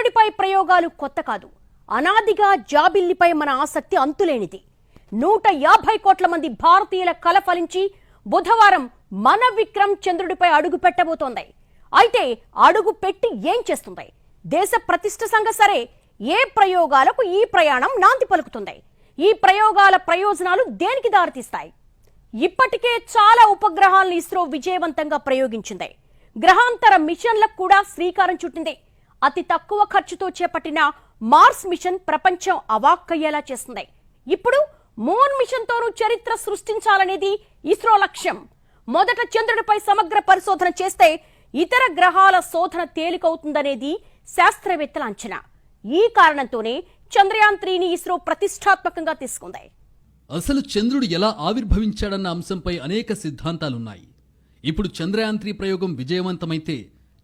చంద్రుడిపై ప్రయోగాలు కొత్త కాదు. అనాదిగా జాబిల్లిపై మన ఆసక్తి అంతులేనిది. 150 కోట్ల మంది భారతీయుల కల ఫలించి బుధవారం మన విక్రమ్ చంద్రుడిపై అడుగు పెట్టబోతోంది. అయితే అడుగు పెట్టి ఏం చేస్తుంది? దేశ ప్రతిష్ఠ సంగ సరే, ఏ ప్రయోగాలకు ఈ ప్రయాణం నాంది పలుకుతుంది? ఈ ప్రయోగాల ప్రయోజనాలు దేనికి దారితీస్తాయి? ఇప్పటికే చాలా ఉపగ్రహాలను ఇస్రో విజయవంతంగా ప్రయోగించింది. గ్రహాంతర మిషన్లకు కూడా శ్రీకారం చుట్టింది. అతి తక్కువ ఖర్చుతో చేపట్టిన మార్స్ మిషన్ ప్రపంచం అవాక్కయ్యేలా చేస్తుంది. ఇప్పుడు మూన్ మిషన్ తోనూ చరిత్ర సృష్టించాలనేది ఇస్రో లక్ష్యం. మొదట చంద్రుడిపై సమగ్ర పరిశోధన చేస్తే ఇతర గ్రహాల శోధన తేలికవుతుందనేది శాస్త్రవేత్తల అంచనా. ఈ కారణంతోనే చంద్రయాన్ 3ని ఇస్రో ప్రతిష్టాత్మకంగా తీసుకుంది. అసలు చంద్రుడు ఎలా ఆవిర్భవించాడన్న అంశంపై అనేక సిద్ధాంతాలున్నాయి. ఇప్పుడు చంద్రయాన్ 3 ప్రయోగం విజయవంతమైతే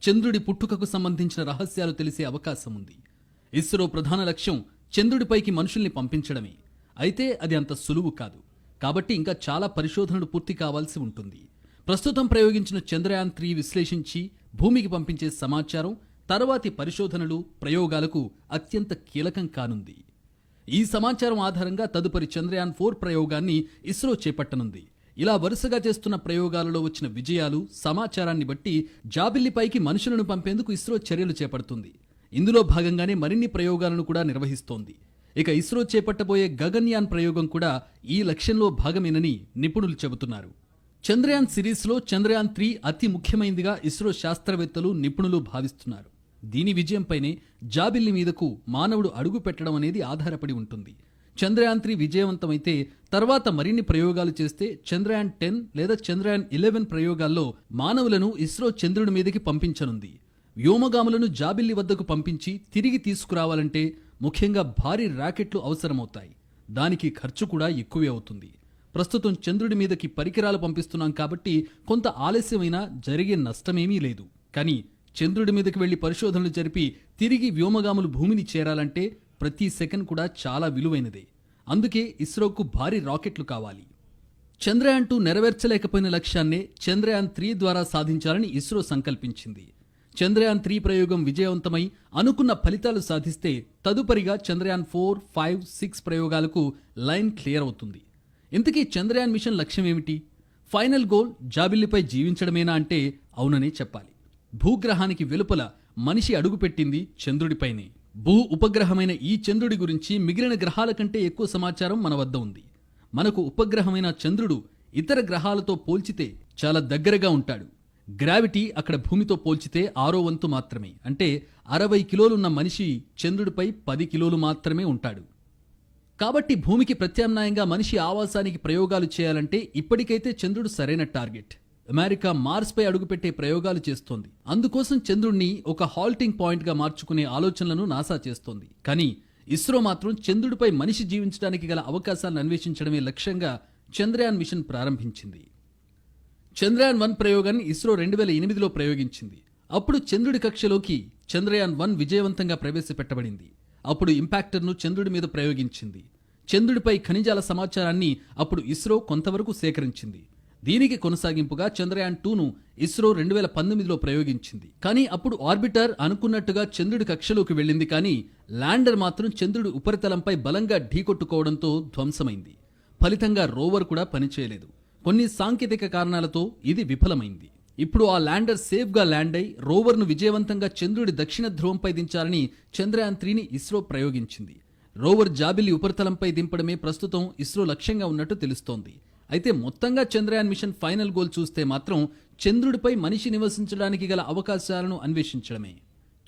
చంద్రుడి పుట్టుకకు సంబంధించిన రహస్యాలు తెలిసే అవకాశం ఉంది. ఇస్రో ప్రధాన లక్ష్యం చంద్రుడిపైకి మనుషుల్ని పంపించడమే. అయితే అది అంత సులువు కాదు. కాబట్టి ఇంకా చాలా పరిశోధనలు పూర్తి కావాల్సి ఉంటుంది. ప్రస్తుతం ప్రయోగించిన చంద్రయాన్ 3 విశ్లేషించి భూమికి పంపించే సమాచారం తర్వాతి పరిశోధనలు, ప్రయోగాలకు అత్యంత కీలకం కానుంది. ఈ సమాచారం ఆధారంగా తదుపరి చంద్రయాన్ 4 ప్రయోగాన్ని ఇస్రో చేపట్టనుంది. ఇలా వరుసగా చేస్తున్న ప్రయోగాలలో వచ్చిన విజయాలు, సమాచారాన్ని బట్టి జాబిల్లిపైకి మనుషులను పంపేందుకు ఇస్రో చర్యలు చేపడుతుంది. ఇందులో భాగంగానే మరిన్ని ప్రయోగాలను కూడా నిర్వహిస్తోంది. ఇక ఇస్రో చేపట్టబోయే గగన్యాన్ ప్రయోగం కూడా ఈ లక్ష్యంలో భాగమేనని నిపుణులు చెబుతున్నారు. చంద్రయాన్ సిరీస్లో చంద్రయాన్ 3 అతి ముఖ్యమైనదిగా ఇస్రో శాస్త్రవేత్తలు, నిపుణులు భావిస్తున్నారు. దీని విజయంపైనే జాబిల్లి మీదకు మానవుడు అడుగు పెట్టడం అనేది ఆధారపడి ఉంటుంది. చంద్రయాన్ 3 విజయవంతమైతే తర్వాత మరిన్ని ప్రయోగాలు చేస్తే చంద్రయాన్ 10 లేదా చంద్రయాన్ 11 ప్రయోగాల్లో మానవులను ఇస్రో చంద్రుడి మీదకి పంపించనుంది. వ్యోమగాములను జాబిల్లి వద్దకు పంపించి తిరిగి తీసుకురావాలంటే ముఖ్యంగా భారీ రాకెట్లు అవసరమవుతాయి. దానికి ఖర్చు కూడా ఎక్కువే అవుతుంది. ప్రస్తుతం చంద్రుడి మీదకి పరికరాలు పంపిస్తున్నాం కాబట్టి కొంత ఆలస్యమైనా జరిగే నష్టమేమీ లేదు. కానీ చంద్రుడి మీదకి వెళ్లి పరిశోధనలు జరిపి తిరిగి వ్యోమగాములు భూమిని చేరాలంటే ప్రతి సెకండ్ కూడా చాలా విలువైనదే. అందుకే ఇస్రోకు భారీ రాకెట్లు కావాలి. చంద్రయాన్ 2 నెరవేర్చలేకపోయిన లక్ష్యాన్నే చంద్రయాన్ 3 ద్వారా సాధించాలని ఇస్రో సంకల్పించింది. చంద్రయాన్ 3 ప్రయోగం విజయవంతమై అనుకున్న ఫలితాలు సాధిస్తే తదుపరిగా చంద్రయాన్ 4, 5, 6 ప్రయోగాలకు లైన్ క్లియర్ అవుతుంది. ఇంతకీ చంద్రయాన్ మిషన్ లక్ష్యం ఏమిటి? ఫైనల్ గోల్ జాబిల్లిపై జీవించడమేనా అంటే అవుననే చెప్పాలి. భూగ్రహానికి వెలుపల మనిషి అడుగుపెట్టింది చంద్రుడిపైనే. భూ ఉపగ్రహమైన ఈ చంద్రుడి గురించి మిగిలిన గ్రహాల కంటే ఎక్కువ సమాచారం మన వద్ద ఉంది. మనకు ఉపగ్రహమైన చంద్రుడు ఇతర గ్రహాలతో పోల్చితే చాలా దగ్గరగా ఉంటాడు. గ్రావిటీ అక్కడ భూమితో పోల్చితే 6వ వంతు మాత్రమే. అంటే 60 కిలోలున్న మనిషి చంద్రుడిపై 10 కిలోలు మాత్రమే ఉంటాడు. కాబట్టి భూమికి ప్రత్యామ్నాయంగా మనిషి ఆవాసానికి ప్రయోగాలు చేయాలంటే ఇప్పటికైతే చంద్రుడు సరైన టార్గెట్. అమెరికా మార్స్పై అడుగుపెట్టే ప్రయోగాలు చేస్తోంది. అందుకోసం చంద్రుడిని ఒక హాల్టింగ్ పాయింట్గా మార్చుకునే ఆలోచనలను నాసా చేస్తోంది. కానీ ఇస్రో మాత్రం చంద్రుడిపై మనిషి జీవించడానికి గల అవకాశాలను అన్వేషించడమే లక్ష్యంగా చంద్రయాన్ మిషన్ ప్రారంభించింది. చంద్రయాన్ 1 ప్రయోగాన్ని ఇస్రో 2008లో ప్రయోగించింది. అప్పుడు చంద్రుడి కక్షలోకి చంద్రయాన్ 1 విజయవంతంగా ప్రవేశపెట్టబడింది. అప్పుడు ఇంపాక్టర్ను చంద్రుడి మీద ప్రయోగించింది. చంద్రుడిపై ఖనిజాల సమాచారాన్ని అప్పుడు ఇస్రో కొంతవరకు సేకరించింది. దీనికి కొనసాగింపుగా చంద్రయాన్ 2ను ఇస్రో 2019లో ప్రయోగించింది. కానీ అప్పుడు ఆర్బిటర్ అనుకున్నట్టుగా చంద్రుడి కక్షలోకి వెళ్ళింది. కానీ ల్యాండర్ మాత్రం చంద్రుడి ఉపరితలంపై బలంగా ఢీకొట్టుకోవడంతో ధ్వంసమైంది. ఫలితంగా రోవర్ కూడా పనిచేయలేదు. కొన్ని సాంకేతిక కారణాలతో ఇది విఫలమైంది. ఇప్పుడు ఆ ల్యాండర్ సేఫ్గా ల్యాండ్ అయి రోవర్ను విజయవంతంగా చంద్రుడి దక్షిణ ధ్రువంపై దించాలని చంద్రయాన్ 3ని ఇస్రో ప్రయోగించింది. రోవర్ జాబిల్లి ఉపరితలంపై దింపడమే ప్రస్తుతం ఇస్రో లక్ష్యంగా ఉన్నట్టు తెలుస్తోంది. అయితే మొత్తంగా చంద్రయాన్ మిషన్ ఫైనల్ గోల్ చూస్తే మాత్రం చంద్రుడిపై మనిషి నివసించడానికి గల అవకాశాలను అన్వేషించడమే.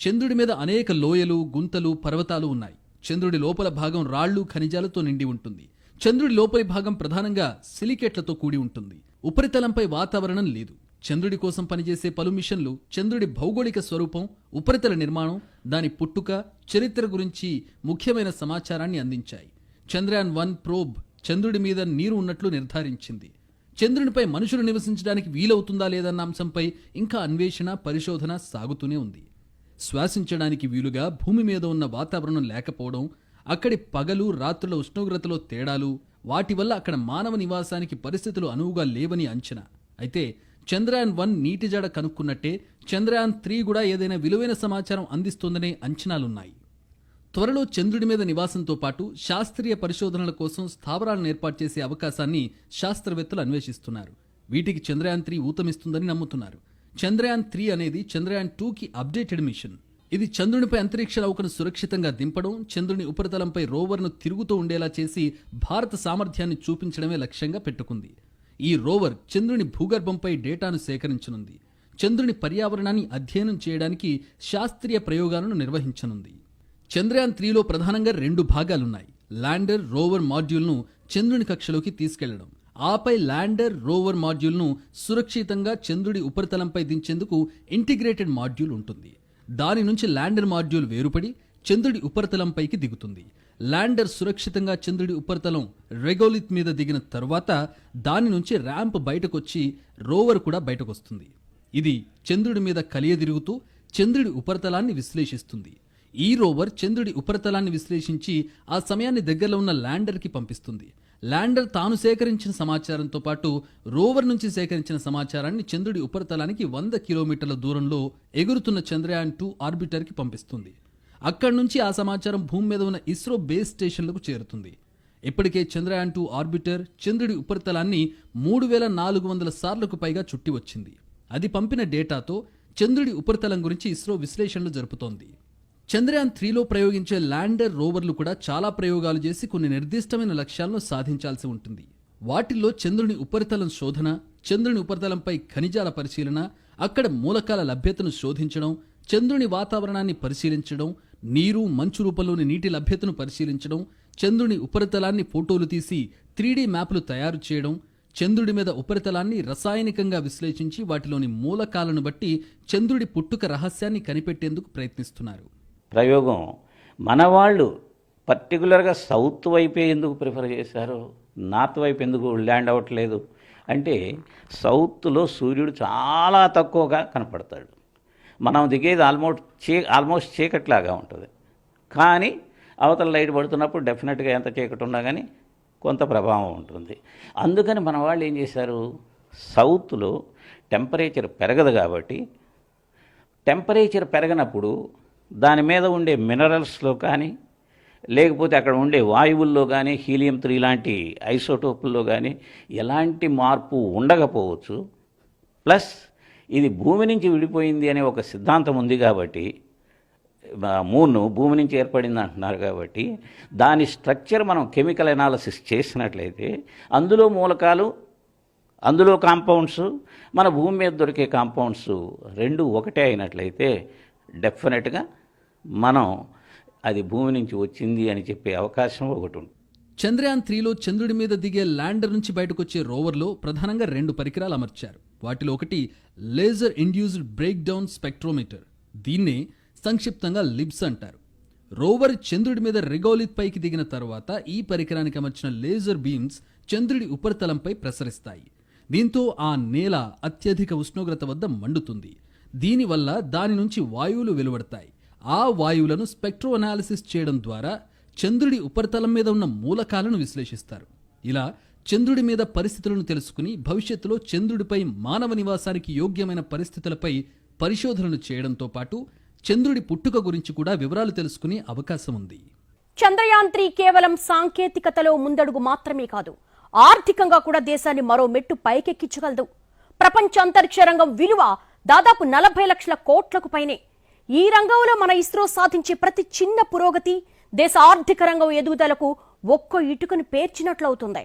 చంద్రుడి మీద అనేక లోయలు, గుంతలు, పర్వతాలు ఉన్నాయి. చంద్రుడి లోపల భాగం రాళ్లు, ఖనిజాలతో నిండి ఉంటుంది. చంద్రుడి లోపలి భాగం ప్రధానంగా సిలికేట్లతో కూడి ఉంటుంది. ఉపరితలంపై వాతావరణం లేదు. చంద్రుడి కోసం పనిచేసే పలు మిషన్లు చంద్రుడి భౌగోళిక స్వరూపం, ఉపరితల నిర్మాణం, దాని పుట్టుక, చరిత్ర గురించి ముఖ్యమైన సమాచారాన్ని అందించాయి. చంద్రయాన్ 1 ప్రోబ్ చంద్రుడి మీద నీరు ఉన్నట్లు నిర్ధారించింది. చంద్రునిపై మనుషులు నివసించడానికి వీలవుతుందా లేదన్న అంశంపై ఇంకా అన్వేషణ, పరిశోధన సాగుతూనే ఉంది. శ్వాసించడానికి వీలుగా భూమి మీద ఉన్న వాతావరణం లేకపోవడం, అక్కడి పగలు, రాత్రుల ఉష్ణోగ్రతలో తేడాలు, వాటి వల్ల అక్కడ మానవ నివాసానికి పరిస్థితులు అనువుగా లేవని అంచనా. అయితే చంద్రయాన్ 1 నీటి జడ కనుక్కున్నట్టే చంద్రయాన్-3 కూడా ఏదైనా విలువైన సమాచారం అందిస్తుందనే అంచనాలున్నాయి. త్వరలో చంద్రుడి మీద నివాసంతో పాటు శాస్త్రీయ పరిశోధనల కోసం స్థావరాలను ఏర్పాటు చేసే అవకాశాన్ని శాస్త్రవేత్తలు అన్వేషిస్తున్నారు. వీటికి చంద్రయాన్-3 ఊతమిస్తుందని నమ్ముతున్నారు. చంద్రయాన్-3 అనేది చంద్రయాన్-2కి అప్డేటెడ్ మిషన్. ఇది చంద్రునిపై అంతరిక్ష నౌకను సురక్షితంగా దింపడం, చంద్రుని ఉపరితలంపై రోవర్ను తిరుగుతూ ఉండేలా చేసి భారత సామర్థ్యాన్ని చూపించడమే లక్ష్యంగా పెట్టుకుంది. ఈ రోవర్ చంద్రుని భూగర్భంపై డేటాను సేకరించనుంది. చంద్రుని పర్యావరణాన్ని అధ్యయనం చేయడానికి శాస్త్రీయ ప్రయోగాలను నిర్వహించనుంది. చంద్రయాన్-3లో ప్రధానంగా 2 భాగాలున్నాయి. ల్యాండర్ రోవర్ మాడ్యూల్ను చంద్రుని కక్షలోకి తీసుకెళ్లడం, ఆపై ల్యాండర్ రోవర్ మాడ్యూల్ను సురక్షితంగా చంద్రుడి ఉపరితలంపై దించేందుకు ఇంటిగ్రేటెడ్ మాడ్యూల్ ఉంటుంది. దాని నుంచి ల్యాండర్ మాడ్యూల్ వేరుపడి చంద్రుడి ఉపరితలంపైకి దిగుతుంది. ల్యాండర్ సురక్షితంగా చంద్రుడి ఉపరితలం రెగోలిత్ మీద దిగిన తరువాత దాని నుంచి ర్యాంప్ బయటకొచ్చి రోవర్ కూడా బయటకొస్తుంది. ఇది చంద్రుడి మీద కలియదిరుగుతూ చంద్రుడి ఉపరితలాన్ని విశ్లేషిస్తుంది. ఈ రోవర్ చంద్రుడి ఉపరితలాన్ని విశ్లేషించి ఆ సమయాన్ని దగ్గరలో ఉన్న ల్యాండర్కి పంపిస్తుంది. ల్యాండర్ తాను సేకరించిన సమాచారంతో పాటు రోవర్ నుంచి సేకరించిన సమాచారాన్ని చంద్రుడి ఉపరితలానికి 100 కిలోమీటర్ల దూరంలో ఎగురుతున్న చంద్రయాన్-2 ఆర్బిటర్కి పంపిస్తుంది. అక్కడి నుంచి ఆ సమాచారం భూమి మీద ఉన్న ఇస్రో బేస్ స్టేషన్లకు చేరుతుంది. ఇప్పటికే చంద్రయాన్-2 ఆర్బిటర్ చంద్రుడి ఉపరితలాన్ని 3400 సార్లకు పైగా చుట్టి వచ్చింది. అది పంపిన డేటాతో చంద్రుడి ఉపరితలం గురించి ఇస్రో విశ్లేషణలు జరుపుతోంది. చంద్రయాన్-3లో ప్రయోగించే ల్యాండర్ రోవర్లు కూడా చాలా ప్రయోగాలు చేసి కొన్ని నిర్దిష్టమైన లక్ష్యాలను సాధించాల్సి ఉంటుంది. వాటిల్లో చంద్రుని ఉపరితలం శోధన, చంద్రుని ఉపరితలంపై ఖనిజాల పరిశీలన, అక్కడ మూలకాల లభ్యతను శోధించడం, చంద్రుని వాతావరణాన్ని పరిశీలించడం, నీరు మంచు రూపంలోని నీటి లభ్యతను పరిశీలించడం, చంద్రుని ఉపరితలాన్ని ఫోటోలు తీసి 3D మ్యాప్లు తయారు చేయడం, చంద్రుడి మీద ఉపరితలాన్ని రసాయనికంగా విశ్లేషించి వాటిలోని మూలకాలను బట్టి చంద్రుడి పుట్టుక రహస్యాన్ని కనిపెట్టేందుకు ప్రయత్నిస్తున్నారు. ప్రయోగం మన వాళ్ళు పర్టికులర్గా సౌత్ వైపే ఎందుకు ప్రిఫర్ చేశారు, నార్త్ వైపు ఎందుకు ల్యాండ్ అవ్వట్లేదు అంటే సౌత్లో సూర్యుడు చాలా తక్కువగా కనపడతాడు. మనం దిగేది ఆల్మోస్ట్ చీకట్లాగా ఉంటుంది. కానీ అవతల లైట్ పడుతున్నప్పుడు డెఫినెట్గా ఎంత చీకటి ఉన్నా కానీ కొంత ప్రభావం ఉంటుంది. అందుకని మన వాళ్ళు ఏం చేశారు, సౌత్లో టెంపరేచర్ పెరగదు కాబట్టి టెంపరేచర్ పెరగనప్పుడు దాని మీద ఉండే మినరల్స్లో కానీ లేకపోతే అక్కడ ఉండే వాయువుల్లో కానీ హీలియం-3 లాంటి ఐసోటోపుల్లో కానీ ఎలాంటి మార్పు ఉండకపోవచ్చు. ప్లస్ ఇది భూమి నుంచి విడిపోయింది అనే ఒక సిద్ధాంతం ఉంది కాబట్టి, మూన్ భూమి నుంచి ఏర్పడింది అంటున్నారు కాబట్టి దాని స్ట్రక్చర్ మనం కెమికల్ ఎనాలిసిస్ చేసినట్లయితే అందులో మూలకాలు, అందులో కాంపౌండ్స్, మన భూమి మీద దొరికే కాంపౌండ్స్ రెండు ఒకటే అయినట్లయితే డెఫినెట్గా మనం అది భూమి నుంచి వచ్చింది అని చెప్పే అవకాశం ఒకటి ఉంది. చంద్రయాన్-3లో చంద్రుడి మీద దిగే ల్యాండర్ నుంచి బయటకొచ్చే రోవర్లో ప్రధానంగా 2 పరికరాలు అమర్చారు. వాటిలో ఒకటి laser induced break down spectrometer, దీన్నే సంక్షిప్తంగా లిబ్స్ అంటారు. రోవర్ చంద్రుడి మీద రెగోలిత్ పైకి దిగిన తర్వాత ఈ పరికరానికి అమర్చిన లేజర్ బీమ్స్ చంద్రుడి ఉపరితలంపై ప్రసరిస్తాయి. దీంతో ఆ నేల అత్యధిక ఉష్ణోగ్రత వద్ద మండుతుంది. దీనివల్ల దాని నుంచి వాయువులు వెలువడతాయి. ఆ వాయువులను స్పెక్ట్రో అనాలిసిస్ చేయడం ద్వారా చంద్రుడి ఉపరితలం మీద ఉన్న మూలకాలను విశ్లేషిస్తారు. ఇలా చంద్రుడి మీద పరిస్థితులను తెలుసుకుని భవిష్యత్తులో చంద్రుడిపై మానవ నివాసానికి యోగ్యమైన పరిస్థితులపై పరిశోధనలు చేయడంతో పాటు చంద్రుడి పుట్టుక గురించి కూడా వివరాలు తెలుసుకునే అవకాశం ఉంది. చంద్రయాన్-3 కేవలం సాంకేతికతలో ముందడుగు మాత్రమే కాదు, ఆర్థికంగా కూడా దేశాన్ని మరో మెట్టు పైకెక్కించగలదు. ప్రపంచ అంతరిక్ష రంగం విలువ దాదాపు 40 లక్షల కోట్లకు పైనే. ఈ రంగంలో మన ఇస్రో సాధించే ప్రతి చిన్న పురోగతి దేశ ఆర్థిక రంగం ఎదుగుదలకు ఒక్కో ఇటుకను పేర్చినట్లవుతుంది.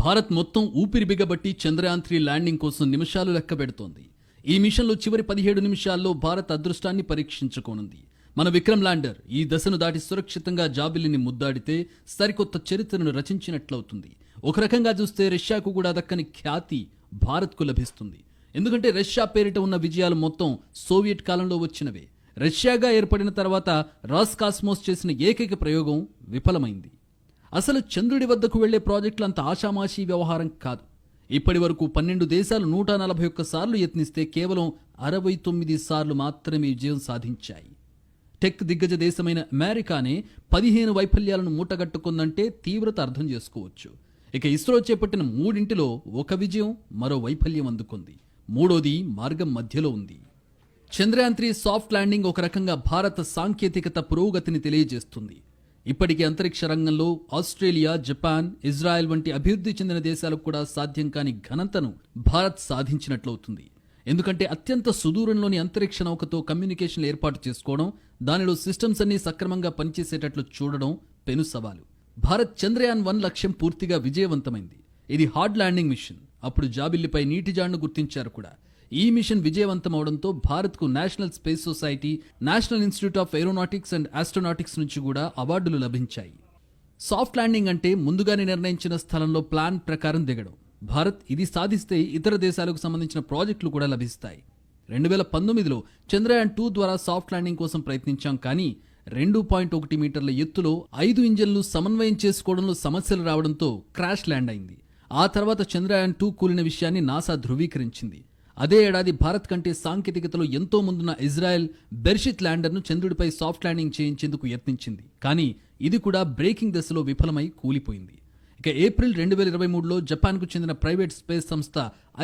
భారత్ మొత్తం ఊపిరి బిగబట్టి చంద్రయాన్-3 ల్యాండింగ్ కోసం నిమిషాలు లెక్క పెడుతోంది. ఈ మిషన్లో చివరి 17 నిమిషాల్లో భారత్ అదృష్టాన్ని పరీక్షించుకోనుంది. మన విక్రమ్ ల్యాండర్ ఈ దశను దాటి సురక్షితంగా జాబిల్లిని ముద్దాడితే సరికొత్త చరిత్రను రచించినట్లవుతుంది. ఒక రకంగా చూస్తే రష్యాకు కూడా దక్కని ఖ్యాతి భారత్కు లభిస్తుంది. ఎందుకంటే రష్యా పేరిట ఉన్న విజయాలు మొత్తం సోవియట్ కాలంలో వచ్చినవే. రష్యాగా ఏర్పడిన తర్వాత రాస్కాస్మోస్ చేసిన ఏకైక ప్రయోగం విఫలమైంది. అసలు చంద్రుడి వద్దకు వెళ్లే ప్రాజెక్టులు అంత ఆషామాషీ వ్యవహారం కాదు. ఇప్పటి వరకు 12 దేశాలు 141 సార్లు యత్నిస్తే కేవలం 69 సార్లు మాత్రమే విజయం సాధించాయి. టెక్ దిగ్గజ దేశమైన అమెరికానే 15 వైఫల్యాలను మూటగట్టుకుందంటే తీవ్రత అర్థం చేసుకోవచ్చు. ఇక ఇస్రో చేపట్టిన 3 ఒక విజయం, మరో వైఫల్యం అందుకుంది. 3ది మార్గం మధ్యలో ఉంది. చంద్రయాన్ 3 సాఫ్ట్ ల్యాండింగ్ ఒక రకంగా భారత సాంకేతికత పురోగతిని తెలియజేస్తుంది. ఇప్పటికే అంతరిక్ష రంగంలో ఆస్ట్రేలియా, జపాన్, ఇజ్రాయెల్ వంటి అభివృద్ధి చెందిన దేశాలకు కూడా సాధ్యం కాని ఘనతను భారత్ సాధించినట్లవుతుంది. ఎందుకంటే అత్యంత సుదూరంలోని అంతరిక్ష నౌకతో కమ్యూనికేషన్లు ఏర్పాటు చేసుకోవడం, దానిలో సిస్టమ్స్ అన్ని సక్రమంగా పనిచేసేటట్లు చూడడం పెను సవాలు. భారత్ చంద్రయాన్ 1 లక్ష్యం పూర్తిగా విజయవంతమైంది. ఇది హార్డ్ ల్యాండింగ్ మిషన్. అప్పుడు జాబిల్లిపై నీటి జాడ్ను గుర్తించారు కూడా. ఈ మిషన్ విజయవంతమవడంతో భారత్కు national space society, national institute of aeronautics and astronautics నుంచి కూడా అవార్డులు లభించాయి. సాఫ్ట్ ల్యాండింగ్ అంటే ముందుగానే నిర్ణయించిన స్థలంలో ప్లాన్ ప్రకారం దిగడం. భారత్ ఇది సాధిస్తే ఇతర దేశాలకు సంబంధించిన ప్రాజెక్టులు కూడా లభిస్తాయి. 2019లో చంద్రయాన్ 2 ద్వారా సాఫ్ట్ ల్యాండింగ్ కోసం ప్రయత్నించాం. కానీ 2.1 మీటర్ల ఎత్తులో 5 ఇంజన్లు సమన్వయం చేసుకోవడంలో సమస్యలు రావడంతో క్రాష్ ల్యాండ్ అయింది. ఆ తర్వాత చంద్రయాన్ 2 కూలిన విషయాన్ని నాసా ధృవీకరించింది. అదే ఏడాది భారత్ కంటే సాంకేతికతలో ఎంతో ముందున్న ఇజ్రాయెల్ బెర్షిత్ ల్యాండర్ను చంద్రుడిపై సాఫ్ట్ ల్యాండింగ్ చేయించేందుకు యత్నించింది. కానీ ఇది కూడా బ్రేకింగ్ దశలో విఫలమై కూలిపోయింది. ఇక ఏప్రిల్ 2023లో జపాన్కు చెందిన ప్రైవేట్ స్పేస్ సంస్థ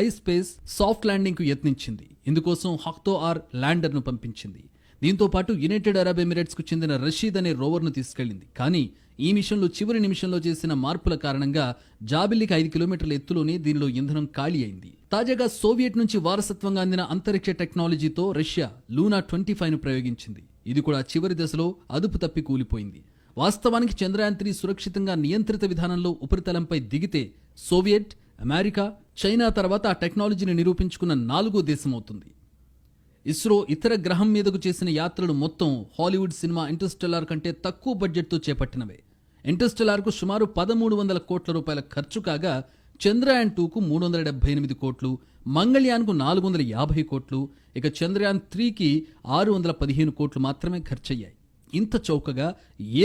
ఐస్పేస్ సాఫ్ట్ ల్యాండింగ్కు యత్నించింది. ఇందుకోసం హక్తో-ఆర్ ల్యాండర్ను పంపించింది. దీంతో పాటు యునైటెడ్ అరబ్ ఎమిరేట్స్కు చెందిన రషీద్ అనే రోవర్ను తీసుకెళ్లింది. కానీ ఈ మిషన్లో చివరి నిమిషంలో చేసిన మార్పుల కారణంగా జాబిల్లికి 5 కిలోమీటర్ల ఎత్తులోనే దీనిలో ఇంధనం ఖాళీ అయింది. తాజాగా సోవియట్ నుంచి వారసత్వంగా అందిన అంతరిక్ష టెక్నాలజీతో రష్యా లూనా 25ను ప్రయోగించింది. ఇది కూడా చివరి దశలో అదుపు తప్పి కూలిపోయింది. వాస్తవానికి చంద్రయాన్ 3 సురక్షితంగా నియంత్రిత విధానంలో ఉపరితలంపై దిగితే సోవియట్, అమెరికా, చైనా తర్వాత ఆ టెక్నాలజీని నిరూపించుకున్న 4వ దేశం అవుతుంది. ఇస్రో ఇతర గ్రహం మీదకు చేసిన యాత్రలు మొత్తం హాలీవుడ్ సినిమా ఇంటర్స్టెల్లార్ కంటే తక్కువ బడ్జెట్తో చేపట్టినవే. ఇంటర్స్టెల్లార్కు సుమారు 1300 కోట్ల రూపాయల ఖర్చు కాగా చంద్రయాన్ 2కు 378 కోట్లు, మంగళయాన్కు 450 కోట్లు, ఇక చంద్రయాన్ 3కి 615 కోట్లు మాత్రమే ఖర్చయ్యాయి. ఇంత చౌకగా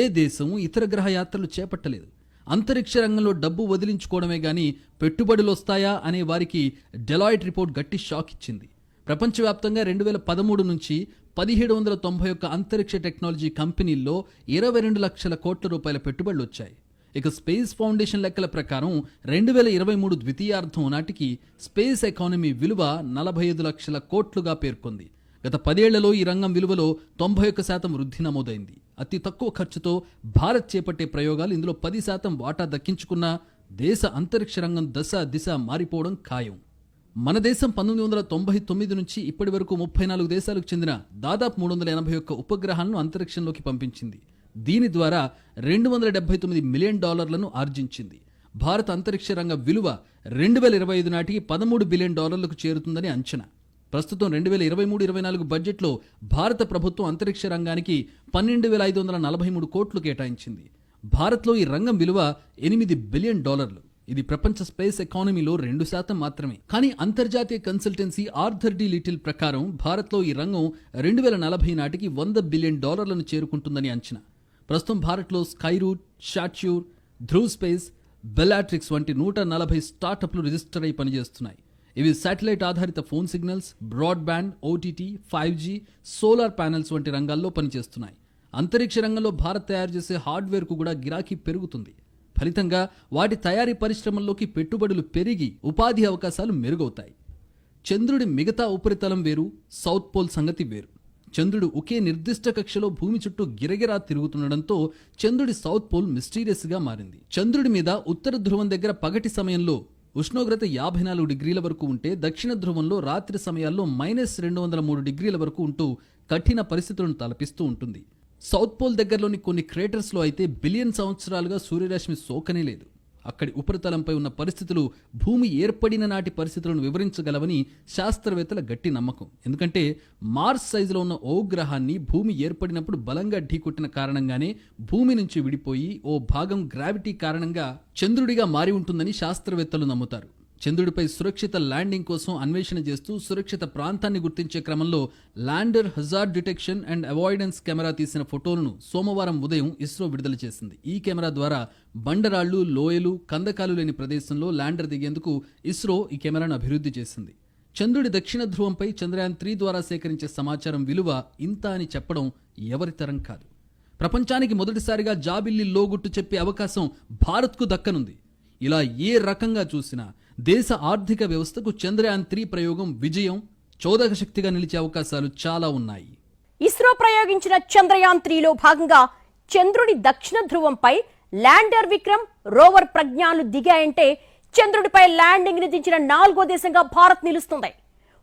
ఏ దేశము ఇతర గ్రహ యాత్రలు చేపట్టలేదు. అంతరిక్ష రంగంలో డబ్బు వదిలించుకోవడమే గాని పెట్టుబడులు వస్తాయా అనే వారికి డెలాయిట్ రిపోర్ట్ గట్టి షాక్ ఇచ్చింది. ప్రపంచవ్యాప్తంగా 2013 నుంచి 1791 అంతరిక్ష టెక్నాలజీ కంపెనీల్లో 22 లక్షల కోట్ల రూపాయల పెట్టుబడులు వచ్చాయి. ఇక స్పేస్ ఫౌండేషన్ లెక్కల ప్రకారం 2023 ద్వితీయార్థం నాటికి స్పేస్ ఎకానమీ విలువ 45 లక్షల కోట్లుగా పేర్కొంది. గత 10 ఏళ్లలో ఈ రంగం విలువలో 91% వృద్ధి నమోదైంది. అతి తక్కువ ఖర్చుతో భారత్ చేపట్టే ప్రయోగాలు ఇందులో 10% వాటా దక్కించుకున్న దేశ అంతరిక్ష రంగం దిశ మారిపోవడం ఖాయం. మన దేశం 1999 నుంచి ఇప్పటి వరకు 34 దేశాలకు చెందిన దాదాపు 381 ఉపగ్రహాలను అంతరిక్షంలోకి పంపించింది. దీని ద్వారా $279 మిలియన్ ఆర్జించింది. భారత అంతరిక్ష రంగ విలువ 2025 నాటికి $13 బిలియన్ చేరుతుందని అంచనా. ప్రస్తుతం 2023-24 బడ్జెట్లో భారత ప్రభుత్వం అంతరిక్ష రంగానికి 12,543 కోట్లు కేటాయించింది. భారత్లో ఈ రంగం విలువ $8 బిలియన్. ఇది ప్రపంచ స్పేస్ ఎకానమీలో 2% మాత్రమే. కానీ అంతర్జాతీయ కన్సల్టెన్సీ ఆర్థర్ డి లిటిల్ ప్రకారం భారత్లో ఈ రంగం 2040 నాటికి $100 బిలియన్ చేరుకుంటుందని అంచనా. ప్రస్తుతం భారత్లో స్కైరూట్, షాట్యూర్, ధ్రువ్ స్పేస్, బెలాట్రిక్స్ వంటి 140 స్టార్టప్లు రిజిస్టర్ అయి పనిచేస్తున్నాయి. ఇవి శాటిలైట్ ఆధారిత phone signals, broadband, OTT, 5G, solar panels వంటి రంగాల్లో పనిచేస్తున్నాయి. అంతరిక్ష రంగంలో భారత్ తయారు చేసే హార్డ్వేర్కు కూడా గిరాకీ పెరుగుతుంది. ఫలితంగా వాటి తయారీ పరిశ్రమల్లోకి పెట్టుబడులు పెరిగి ఉపాధి అవకాశాలు మెరుగవుతాయి. చంద్రుడి మిగతా ఉపరితలం వేరు, సౌత్ పోల్ సంగతి వేరు. చంద్రుడు ఒకే నిర్దిష్ట కక్షలో భూమి చుట్టూ గిరగిరా తిరుగుతుండడంతో చంద్రుడి సౌత్ పోల్ మిస్టీరియస్గా మారింది. చంద్రుడి మీద ఉత్తర ధ్రువం దగ్గర పగటి సమయంలో ఉష్ణోగ్రత 54 డిగ్రీల వరకు ఉంటే దక్షిణ ధ్రువంలో రాత్రి సమయాల్లో -203 డిగ్రీల వరకు ఉంటూ కఠిన పరిస్థితులను తలపిస్తూ ఉంటుంది. సౌత్ పోల్ దగ్గరలోని కొన్ని క్రేటర్స్లో అయితే బిలియన్ సంవత్సరాలుగా సూర్యరశ్మి సోకనే లేదు. అక్కడి ఉపరితలంపై ఉన్న పరిస్థితులు భూమి ఏర్పడిన నాటి పరిస్థితులను వివరించగలవని శాస్త్రవేత్తల గట్టి నమ్మకం. ఎందుకంటే మార్స్ సైజులో ఉన్న ఓ గ్రహాన్ని భూమి ఏర్పడినప్పుడు బలంగా ఢీకొట్టిన కారణంగానే భూమి నుంచి విడిపోయి ఓ భాగం గ్రావిటీ కారణంగా చంద్రుడిగా మారి ఉంటుందని శాస్త్రవేత్తలు నమ్ముతారు. చంద్రుడిపై సురక్షిత ల్యాండింగ్ కోసం అన్వేషణ చేస్తూ సురక్షిత ప్రాంతాన్ని గుర్తించే క్రమంలో lander hazard detection and avoidance camera తీసిన ఫోటోలను సోమవారం ఉదయం ఇస్రో విడుదల చేసింది. ఈ కెమెరా ద్వారా బండరాళ్లు, లోయలు, కందకాలు లేని ప్రదేశంలో ల్యాండర్ దిగేందుకు ఇస్రో ఈ కెమెరాను అభివృద్ధి చేసింది. చంద్రుడి దక్షిణ ధ్రువంపై చంద్రయాన్ 3 ద్వారా సేకరించే సమాచారం విలువ ఇంత అని చెప్పడం ఎవరితరం కాదు. ప్రపంచానికి మొదటిసారిగా జాబిల్లి లోగుట్టు చెప్పే అవకాశం భారత్కు దక్కనుంది. ఇలా ఏ రకంగా చూసినా దేశ ఆర్థిక వ్యవస్థకు చంద్రయాన్ 3 ప్రయోగం విజయం చోదక శక్తిగా నిలిచే అవకాశాలు చాలా ఉన్నాయి. ఇస్రో ప్రయోగించిన చంద్రయాన్ 3లో భాగంగా చంద్రుడి దక్షిణ ధ్రువంపై ల్యాండర్ విక్రమ్, రోవర్ ప్రజ్ఞాన్లు దిగాయంటే చంద్రుడిపై ల్యాండింగ్ ని దించిన 4వ దేశంగా భారత్ నిలుస్తుంది.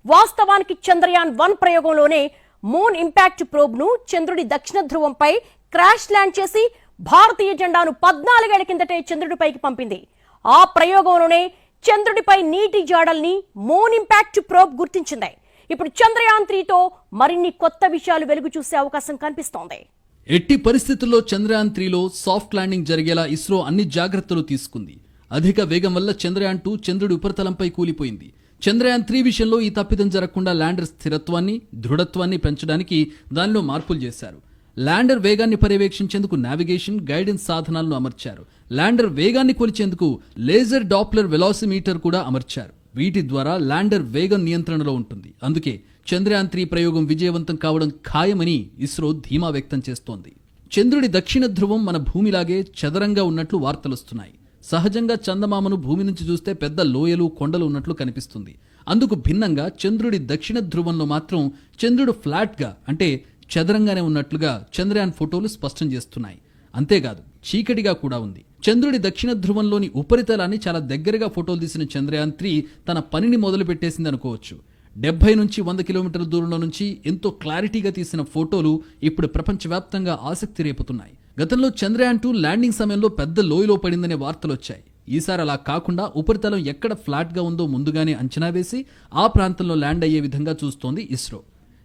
వాస్తవానికి చంద్రయాన్ 1 ప్రయోగంలోనే మూన్ ఇంపాక్ట్ ప్రోబ్ ను చంద్రుడి దక్షిణ ధ్రువంపై క్రాష్ ల్యాండ్ చేసి భారతీయ జెండాను 14 ఏళ్ల కిందటే చంద్రుడిపైకి పంపింది. ఆ ప్రయోగంలోనే చంద్రుడిపై నీటి జాడల్ని మూన్ ఇంపాక్ట్ ప్రోబ్ గుర్తించింది. ఇప్పుడు చంద్రయాన్ 3తో మరిన్ని కొత్త విషయాలు వెలుగు చూసే అవకాశం కనిపిస్తోంది. ఎట్టి పరిస్థితుల్లో చంద్రయాన్ 3లో సాఫ్ట్ ల్యాండింగ్ జరిగేలా ఇస్రో అన్ని జాగ్రత్తలు తీసుకుంది. అధిక వేగం వల్ల చంద్రయాన్ 2 చంద్రుడి ఉపరితలంపై కూలిపోయింది. చంద్రయాన్ 3 విషయంలో ఈ తప్పిదం జరగకుండా ల్యాండర్ స్థిరత్వాన్ని, దృఢత్వాన్ని పెంచడానికి దానిలో మార్పులు చేశారు. ల్యాండర్ వేగాన్ని పర్యవేక్షించేందుకు నావిగేషన్, గైడెన్స్ సాధనాలను అమర్చారు. ల్యాండర్ వేగాన్ని కొలిచేందుకు లేజర్ డాప్లర్ వెలాసిమీటర్ కూడా అమర్చారు. వీటి ద్వారా ల్యాండర్ వేగం నియంత్రణలో ఉంటుంది. అందుకే చంద్రయాన్ 3 ప్రయోగం విజయవంతం కావడం ఖాయమని ఇస్రో ధీమా వ్యక్తం చేస్తోంది. చంద్రుడి దక్షిణ ధ్రువం మన భూమిలాగే చదరంగా ఉన్నట్లు వార్తలొస్తున్నాయి. సహజంగా చందమామను భూమి నుంచి చూస్తే పెద్ద లోయలు, కొండలు ఉన్నట్లు కనిపిస్తుంది. అందుకు భిన్నంగా చంద్రుడి దక్షిణ ధ్రువంలో మాత్రం చంద్రుడు ఫ్లాట్గా అంటే చదరంగానే ఉన్నట్లుగా చంద్రయాన్ ఫోటోలు స్పష్టం చేస్తున్నాయి. అంతేకాదు చీకటిగా కూడా ఉంది. చంద్రుడి దక్షిణ ధ్రువంలోని ఉపరితలాన్ని చాలా దగ్గరగా ఫోటోలు తీసిన చంద్రయాన్ 3 తన పనిని మొదలు పెట్టేసింది అనుకోవచ్చు. 70 నుంచి 100 కిలోమీటర్ల దూరంలో నుంచి ఎంతో క్లారిటీగా తీసిన ఫోటోలు ఇప్పుడు ప్రపంచవ్యాప్తంగా ఆసక్తి రేపుతున్నాయి. గతంలో చంద్రయాన్ 2 ల్యాండింగ్ సమయంలో పెద్ద లోయలో పడిందనే వార్తలొచ్చాయి. ఈసారి అలా కాకుండా ఉపరితలం ఎక్కడ ఫ్లాట్గా ఉందో ముందుగానే అంచనా వేసి ఆ ప్రాంతంలో ల్యాండ్ అయ్యే విధంగా చూస్తోంది ఇస్రో.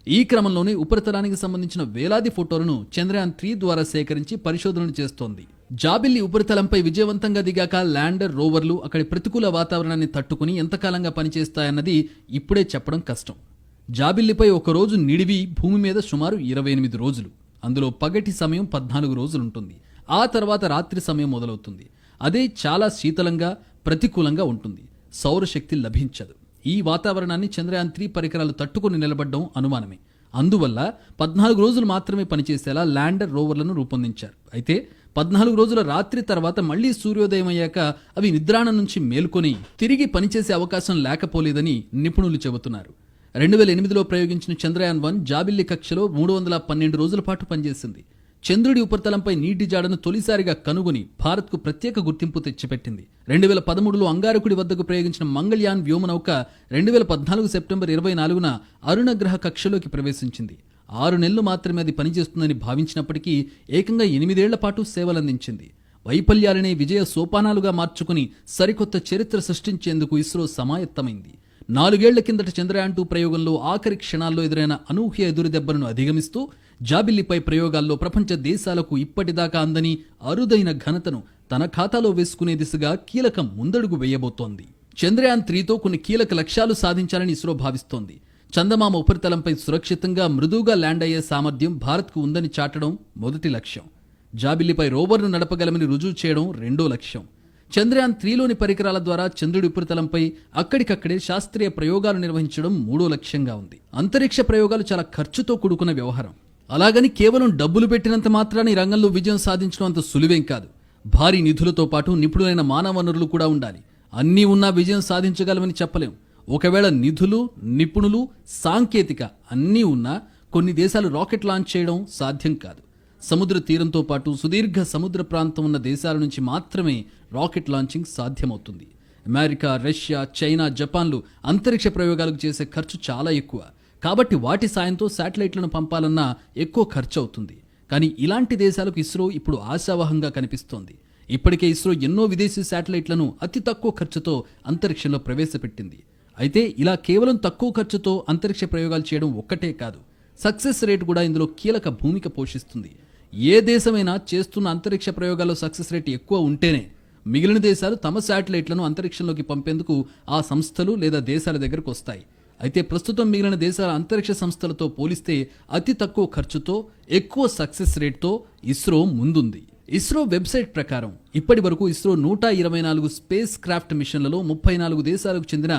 ఈ క్రమంలోనే ఉపరితలానికి సంబంధించిన వేలాది ఫోటోలను చంద్రయాన్ 3 ద్వారా సేకరించి పరిశోధనలు చేస్తోంది. జాబిల్లి ఉపరితలంపై విజయవంతంగా దిగాక ల్యాండర్, రోవర్లు అక్కడి ప్రతికూల వాతావరణాన్ని తట్టుకుని ఎంతకాలంగా పనిచేస్తాయన్నది ఇప్పుడే చెప్పడం కష్టం. జాబిల్లిపై ఒక రోజు నిడివి భూమి మీద సుమారు 28 రోజులు. అందులో పగటి సమయం 14 రోజులుంటుంది. ఆ తర్వాత రాత్రి సమయం మొదలవుతుంది. అదే చాలా శీతలంగా, ప్రతికూలంగా ఉంటుంది. సౌరశక్తి లభించదు. ఈ వాతావరణాన్ని చంద్రయాన్ 3 పరికరాలు తట్టుకుని నిలబడడం అనుమానమే. అందువల్ల 14 రోజులు మాత్రమే పనిచేసేలా ల్యాండర్, రోవర్లను రూపొందించారు. అయితే 14 రోజుల రాత్రి తర్వాత మళ్లీ సూర్యోదయం అయ్యాక అవి నిద్రాణం నుంచి మేల్కొని తిరిగి పనిచేసే అవకాశం లేకపోలేదని నిపుణులు చెబుతున్నారు. 2008లో ప్రయోగించిన చంద్రయాన్ 1 జాబిల్లి కక్షలో 312 రోజుల పాటు పనిచేసింది. చంద్రుడి ఉపరితలంపై నీటి జాడను తొలిసారిగా కనుగొని భారత్కు ప్రత్యేక గుర్తింపు తెచ్చిపెట్టింది. 2013లో అంగారకుడి వద్దకు ప్రయోగించిన మంగళయాన్ వ్యోమనౌక 2014 సెప్టెంబర్ 24న అరుణగ్రహ కక్షలోకి ప్రవేశించింది. 6 నెలలు మాత్రమే అది పనిచేస్తుందని భావించినప్పటికీ ఏకంగా 8 ఏళ్ల పాటు సేవలందించింది. వైఫల్యాలనే విజయ సోపానాలుగా మార్చుకుని సరికొత్త చరిత్ర సృష్టించేందుకు ఇస్రో సమాయత్తమైంది. 4 ఏళ్ల కిందట చంద్రయాన్ 2 ప్రయోగంలో ఆఖరి క్షణాల్లో ఎదురైన అనూహ్య ఎదురుదెబ్బలను అధిగమిస్తూ జాబిల్లిపై ప్రయోగాల్లో ప్రపంచ దేశాలకు ఇప్పటిదాకా అందని అరుదైన ఘనతను తన ఖాతాలో వేసుకునే దిశగా కీలక ముందడుగు వేయబోతోంది. చంద్రయాన్ 3తో కొన్ని కీలక లక్ష్యాలు సాధించాలని ఇస్రో భావిస్తోంది. చందమామ ఉపరితలంపై సురక్షితంగా, మృదువుగా ల్యాండ్ అయ్యే సామర్థ్యం భారత్కు ఉందని చాటడం మొదటి లక్ష్యం. జాబిల్లిపై రోవర్ను నడపగలమని రుజువు చేయడం రెండో లక్ష్యం. చంద్రయాన్ 3లోని పరికరాల ద్వారా చంద్రుడి ఉపరితలంపై అక్కడికక్కడే శాస్త్రీయ ప్రయోగాలు నిర్వహించడం మూడో లక్ష్యంగా ఉంది. అంతరిక్ష ప్రయోగాలు చాలా ఖర్చుతో కూడుకున్న వ్యవహారం. అలాగని కేవలం డబ్బులు పెట్టినంత మాత్రాన ఈ రంగంలో విజయం సాధించడం అంత సులువేం కాదు. భారీ నిధులతో పాటు నిపుణులైన మానవ వనరులు కూడా ఉండాలి. అన్నీ ఉన్నా విజయం సాధించగలమని చెప్పలేం. ఒకవేళ నిధులు, నిపుణులు, సాంకేతిక అన్నీ ఉన్నా కొన్ని దేశాలు రాకెట్ లాంచ్ చేయడం సాధ్యం కాదు. సముద్ర తీరంతో పాటు సుదీర్ఘ సముద్ర ప్రాంతం ఉన్న దేశాల నుంచి మాత్రమే రాకెట్ లాంచింగ్ సాధ్యమవుతుంది. అమెరికా, రష్యా, చైనా, జపాన్లు అంతరిక్ష ప్రయోగాలకు చేసే ఖర్చు చాలా ఎక్కువ. కాబట్టి వాటి సాయంతో శాటిలైట్లను పంపాలన్నా ఎక్కువ ఖర్చు అవుతుంది. కానీ ఇలాంటి దేశాలకు ఇస్రో ఇప్పుడు ఆశావహంగా కనిపిస్తోంది. ఇప్పటికే ఇస్రో ఎన్నో విదేశీ శాటిలైట్లను అతి తక్కువ ఖర్చుతో అంతరిక్షంలో ప్రవేశపెట్టింది. అయితే ఇలా కేవలం తక్కువ ఖర్చుతో అంతరిక్ష ప్రయోగాలు చేయడం ఒక్కటే కాదు, సక్సెస్ రేట్ కూడా ఇందులో కీలక భూమిక పోషిస్తుంది. ఏ దేశమైనా చేస్తున్న అంతరిక్ష ప్రయోగాల్లో సక్సెస్ రేట్ ఎక్కువ ఉంటేనే మిగిలిన దేశాలు తమ శాటిలైట్లను అంతరిక్షంలోకి పంపేందుకు ఆ సంస్థలు లేదా దేశాల దగ్గరకు వస్తాయి. అయితే ప్రస్తుతం మిగిలిన దేశాల అంతరిక్ష సంస్థలతో పోలిస్తే అతి తక్కువ ఖర్చుతో ఎక్కువ సక్సెస్ రేట్తో ఇస్రో ముందుంది. ఇస్రో వెబ్సైట్ ప్రకారం ఇప్పటి వరకు ఇస్రో 124 స్పేస్ క్రాఫ్ట్ మిషన్లలో 34 దేశాలకు చెందిన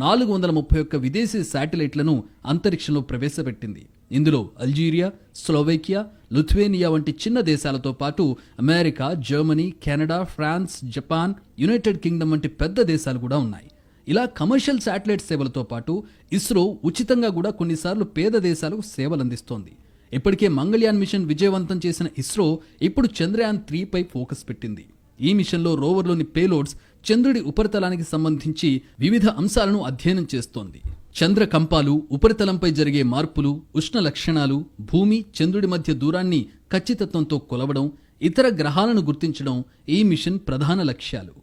431 విదేశీ శాటిలైట్లను అంతరిక్షంలో ప్రవేశపెట్టింది. ఇందులో అల్జీరియా, స్లోవేకియా, లిథువేనియా వంటి చిన్న దేశాలతో పాటు America, Germany, Canada, France, Japan, United Kingdom వంటి పెద్ద దేశాలు కూడా ఉన్నాయి. ఇలా కమర్షియల్ శాటిలైట్ సేవలతో పాటు ఇస్రో ఉచితంగా కూడా కొన్నిసార్లు పేద దేశాలకు సేవలు అందిస్తోంది. ఇప్పటికే మంగళయాన్ మిషన్ విజయవంతం చేసిన ఇస్రో ఇప్పుడు చంద్రయాన్ 3 పై ఫోకస్ పెట్టింది. ఈ మిషన్లో రోవర్లోని పేలోడ్స్ చంద్రుడి ఉపరితలానికి సంబంధించి వివిధ అంశాలను అధ్యయనం చేస్తోంది. చంద్ర కంపాలు, ఉపరితలంపై జరిగే మార్పులు, ఉష్ణ లక్షణాలు, భూమి చంద్రుడి మధ్య దూరాన్ని ఖచ్చితత్వంతో కొలవడం, ఇతర గ్రహాలను గుర్తించడం ఈ మిషన్ ప్రధాన లక్ష్యాలు.